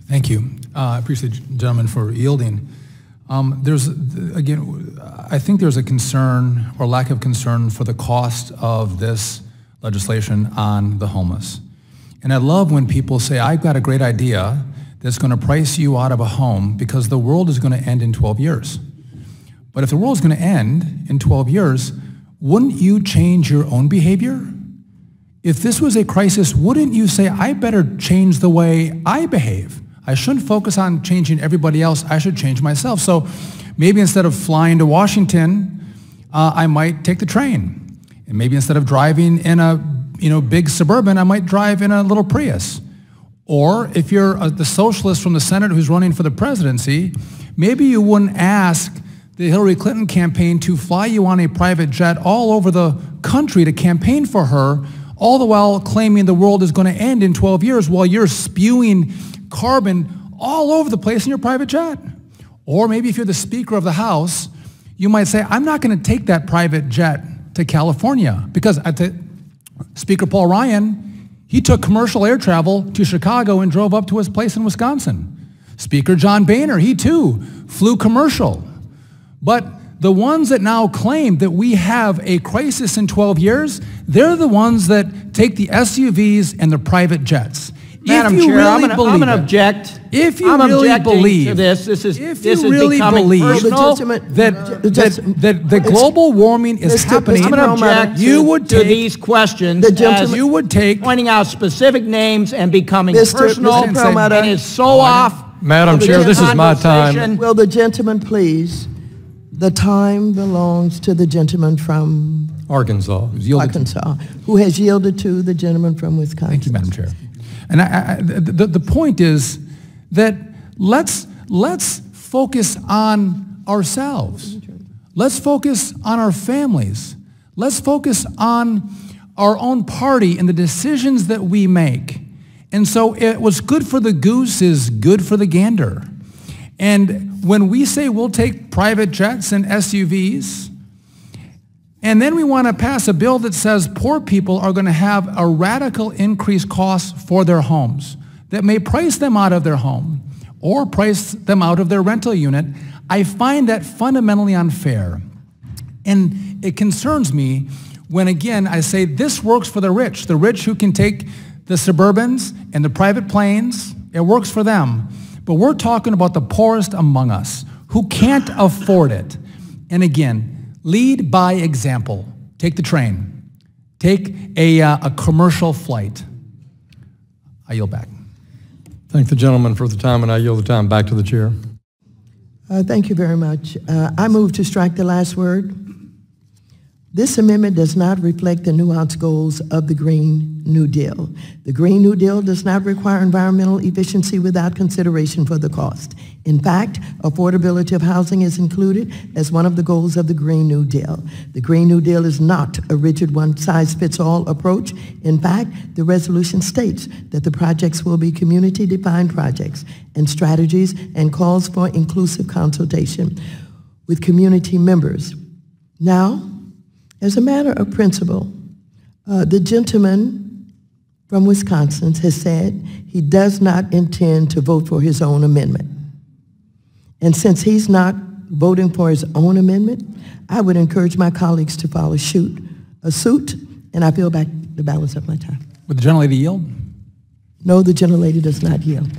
Thank you. I appreciate the gentleman for yielding. Again, I think there's a concern or lack of concern for the cost of this legislation on the homeless. And I love when people say, I've got a great idea that's going to price you out of a home because the world is going to end in 12 years. But if the world is going to end in 12 years, wouldn't you change your own behavior? If this was a crisis, wouldn't you say, I better change the way I behave? I shouldn't focus on changing everybody else. I should change myself. So maybe instead of flying to Washington, I might take the train. And maybe instead of driving in a big Suburban, I might drive in a little Prius. Or if you're the socialist from the Senate who's running for the presidency, maybe you wouldn't ask the Hillary Clinton campaign to fly you on a private jet all over the country to campaign for her, all the while claiming the world is going to end in 12 years while you're spewing carbon all over the place in your private jet. Or maybe if you're the Speaker of the House, you might say, I'm not going to take that private jet to California because Speaker Paul Ryan, he took commercial air travel to Chicago and drove up to his place in Wisconsin. Speaker John Boehner, he too flew commercial. But the ones that now claim that we have a crisis in 12 years, they're the ones that take the SUVs and the private jets. Madam Chair, I'm going to object. If you really believe this is becoming personal, that global warming is happening, I'm going to object to these questions as you would take pointing out specific names and becoming personal, and it's so off. Madam Chair, this is my time. Will the gentleman please? The time belongs to the gentleman from Arkansas, who has yielded to the gentleman from Wisconsin. Thank you, Madam Chair. And the point is that let's focus on ourselves. Let's focus on our families. Let's focus on our own party and the decisions that we make. And so what's good for the goose is good for the gander. And when we say we'll take private jets and SUVs, and then we want to pass a bill that says poor people are going to have a radical increased cost for their homes that may price them out of their home or price them out of their rental unit, I find that fundamentally unfair. And it concerns me when, again, I say this works for the rich who can take the Suburbans and the private planes. It works for them. But we're talking about the poorest among us who can't afford it. And again, lead by example. Take the train. Take a commercial flight. I yield back. Thank the gentleman for the time, and I yield the time back to the chair. Thank you very much. I move to strike the last word. This amendment does not reflect the nuanced goals of the Green New Deal. The Green New Deal does not require environmental efficiency without consideration for the cost. In fact, affordability of housing is included as one of the goals of the Green New Deal. The Green New Deal is not a rigid one-size-fits-all approach. In fact, the resolution states that the projects will be community-defined projects and strategies and calls for inclusive consultation with community members. Now, as a matter of principle, the gentleman from Wisconsin has said he does not intend to vote for his own amendment. And since he's not voting for his own amendment, I would encourage my colleagues to follow suit, and I feel back the balance of my time. Would the gentlelady yield? No, the gentlelady does not yield.